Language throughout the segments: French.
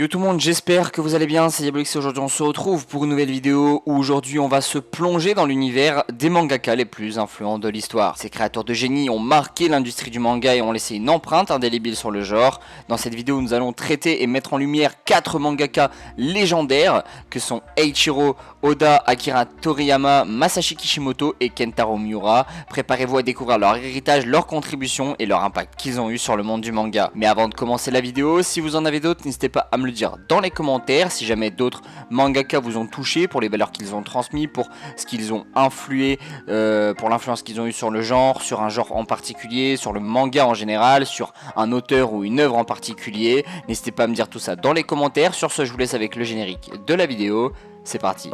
Yo tout le monde, j'espère que vous allez bien, c'est Diabolix et aujourd'hui on se retrouve pour une nouvelle vidéo où aujourd'hui on va se plonger dans l'univers des mangaka les plus influents de l'histoire. Ces créateurs de génie ont marqué l'industrie du manga et ont laissé une empreinte indélébile sur le genre. Dans cette vidéo nous allons traiter et mettre en lumière 4 mangaka légendaires que sont Eiichiro Oda, Akira Toriyama, Masashi Kishimoto et Kentaro Miura. Préparez-vous à découvrir leur héritage, leurs contributions et leur impact qu'ils ont eu sur le monde du manga. Mais avant de commencer la vidéo, si vous en avez d'autres, n'hésitez pas à me le dire dans les commentaires si jamais d'autres mangaka vous ont touché pour les valeurs qu'ils ont transmis, pour ce qu'ils ont influé, pour l'influence qu'ils ont eu sur le genre, sur un genre en particulier, sur le manga en général, sur un auteur ou une œuvre en particulier. N'hésitez pas à me dire tout ça dans les commentaires. Sur ce, je vous laisse avec le générique de la vidéo. C'est parti.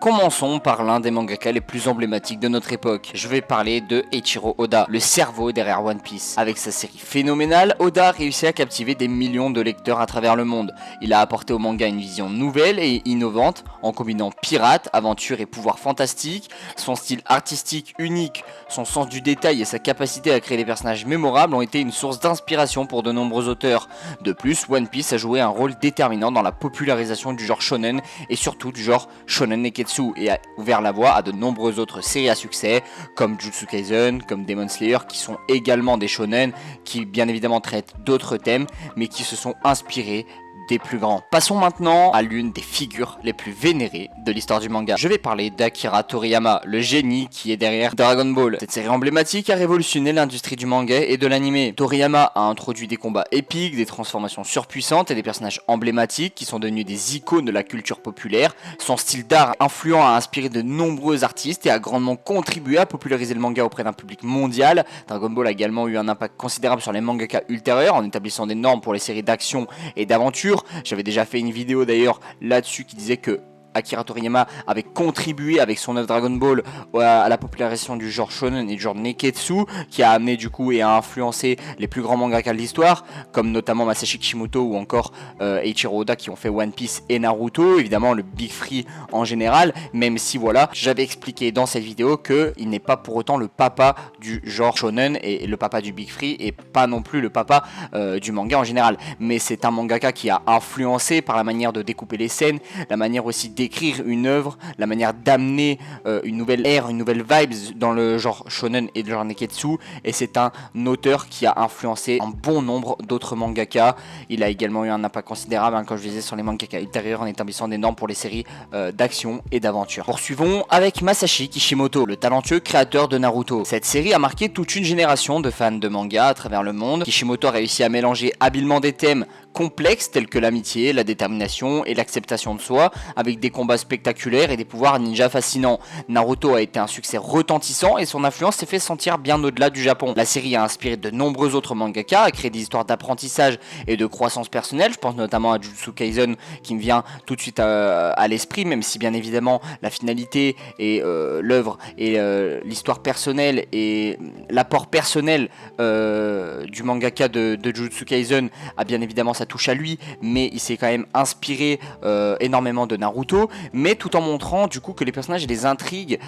Commençons par l'un des mangaka les plus emblématiques de notre époque. Je vais parler de Eiichiro Oda, le cerveau derrière One Piece. Avec sa série phénoménale, Oda a réussi à captiver des millions de lecteurs à travers le monde. Il a apporté au manga une vision nouvelle et innovante, en combinant pirates, aventures et pouvoirs fantastiques. Son style artistique unique, son sens du détail et sa capacité à créer des personnages mémorables ont été une source d'inspiration pour de nombreux auteurs. De plus, One Piece a joué un rôle déterminant dans la popularisation du genre shonen et surtout du genre shonen neketsu, et a ouvert la voie à de nombreuses autres séries à succès comme Jujutsu Kaisen, comme Demon Slayer, qui sont également des shonen qui bien évidemment traitent d'autres thèmes mais qui se sont inspirés des plus grands. Passons maintenant à l'une des figures les plus vénérées de l'histoire du manga. Je vais parler d'Akira Toriyama, le génie qui est derrière Dragon Ball. Cette série emblématique a révolutionné l'industrie du manga et de l'anime. Toriyama a introduit des combats épiques, des transformations surpuissantes et des personnages emblématiques qui sont devenus des icônes de la culture populaire. Son style d'art influent a inspiré de nombreux artistes et a grandement contribué à populariser le manga auprès d'un public mondial. Dragon Ball a également eu un impact considérable sur les mangaka ultérieurs en établissant des normes pour les séries d'action et d'aventure. J'avais déjà fait une vidéo d'ailleurs là-dessus qui disait que Akira Toriyama avait contribué avec son œuvre Dragon Ball à la popularisation du genre shonen et du genre neketsu, qui a amené du coup et a influencé les plus grands mangaka de l'histoire, comme notamment Masashi Kishimoto ou encore Eiichiro Oda, qui ont fait One Piece et Naruto, évidemment le Big Three en général, même si voilà, j'avais expliqué dans cette vidéo qu'il n'est pas pour autant le papa du genre shonen et le papa du Big Three et pas non plus le papa du manga en général, mais c'est un mangaka qui a influencé par la manière de découper les scènes, la manière aussi d'écrire une œuvre, la manière d'amener une nouvelle ère, une nouvelle vibes dans le genre shonen et le genre neketsu, et c'est un auteur qui a influencé un bon nombre d'autres mangaka. Il a également eu un impact considérable, comme je disais, sur les mangaka ultérieurs en établissant des normes pour les séries d'action et d'aventure. Poursuivons avec Masashi Kishimoto, le talentueux créateur de Naruto. Cette série a marqué toute une génération de fans de manga à travers le monde. Kishimoto a réussi à mélanger habilement des thèmes complexes tels que l'amitié, la détermination et l'acceptation de soi, avec des combats spectaculaires et des pouvoirs ninja fascinants. Naruto a été un succès retentissant et son influence s'est fait sentir bien au-delà du Japon. La série a inspiré de nombreux autres mangaka, a créé des histoires d'apprentissage et de croissance personnelle. Je pense notamment à Jujutsu Kaisen qui me vient tout de suite à l'esprit, même si bien évidemment la finalité et l'œuvre et l'histoire personnelle et l'apport personnel du mangaka de Jujutsu Kaisen a bien évidemment sa touche à lui, mais il s'est quand même inspiré énormément de Naruto, mais tout en montrant du coup que les personnages et les intrigues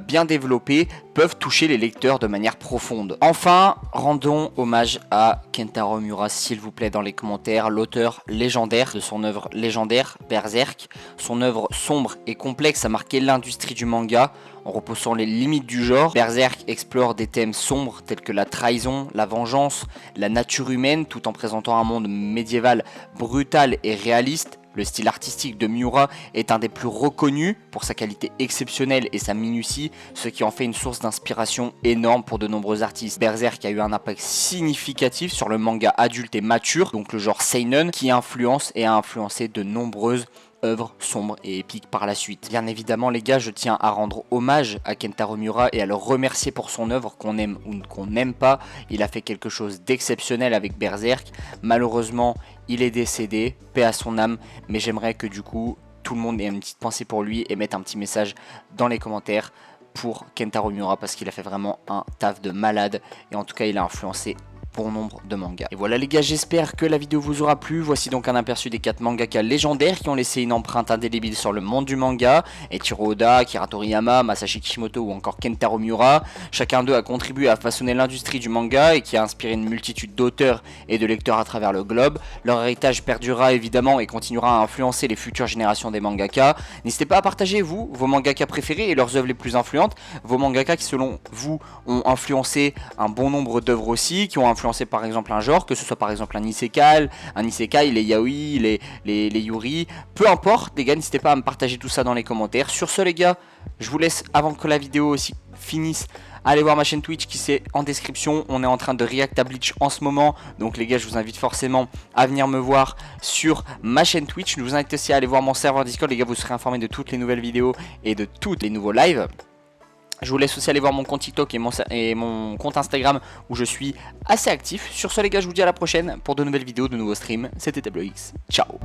bien développées peuvent toucher les lecteurs de manière profonde. Enfin, rendons hommage à Kentaro Miura s'il vous plaît dans les commentaires, l'auteur légendaire de son œuvre légendaire Berserk. Son œuvre sombre et complexe a marqué l'industrie du manga en repoussant les limites du genre. Berserk explore des thèmes sombres tels que la trahison, la vengeance, la nature humaine, tout en présentant un monde médiéval brutal et réaliste. Le style artistique de Miura est un des plus reconnus pour sa qualité exceptionnelle et sa minutie, ce qui en fait une source d'inspiration énorme pour de nombreux artistes. Berserk a eu un impact significatif sur le manga adulte et mature, donc le genre seinen, qui influence et a influencé de nombreuses œuvre sombre et épique par la suite. Bien évidemment les gars, je tiens à rendre hommage à Kentaro Miura et à le remercier pour son œuvre, qu'on aime ou qu'on n'aime pas. Il a fait quelque chose d'exceptionnel avec Berserk. Malheureusement il est décédé, paix à son âme, mais j'aimerais que du coup tout le monde ait une petite pensée pour lui et mette un petit message dans les commentaires pour Kentaro Miura parce qu'il a fait vraiment un taf de malade et en tout cas il a influencé bon nombre de mangas. Et voilà les gars, j'espère que la vidéo vous aura plu. Voici donc un aperçu des 4 mangaka légendaires qui ont laissé une empreinte indélébile sur le monde du manga. Eiichiro Oda, Akira Toriyama, Masashi Kishimoto ou encore Kentaro Miura. Chacun d'eux a contribué à façonner l'industrie du manga et qui a inspiré une multitude d'auteurs et de lecteurs à travers le globe. Leur héritage perdurera évidemment et continuera à influencer les futures générations des mangaka. N'hésitez pas à partager vous, vos mangaka préférés et leurs œuvres les plus influentes. Vos mangaka qui selon vous ont influencé un bon nombre d'œuvres aussi, qui ont influencé par exemple un genre, que ce soit par exemple un isekai, les yaoi, les yuri, peu importe les gars, n'hésitez pas à me partager tout ça dans les commentaires. Sur ce les gars, je vous laisse avant que la vidéo aussi finisse. Allez voir ma chaîne Twitch qui c'est en description, on est en train de react à Bleach en ce moment, donc les gars je vous invite forcément à venir me voir sur ma chaîne Twitch. Je vous invite aussi à aller voir mon serveur Discord, les gars vous serez informés de toutes les nouvelles vidéos et de tous les nouveaux lives. Je vous laisse aussi aller voir mon compte TikTok et mon compte Instagram où je suis assez actif. Sur ce les gars je vous dis à la prochaine pour de nouvelles vidéos, de nouveaux streams, c'était TabloX, ciao.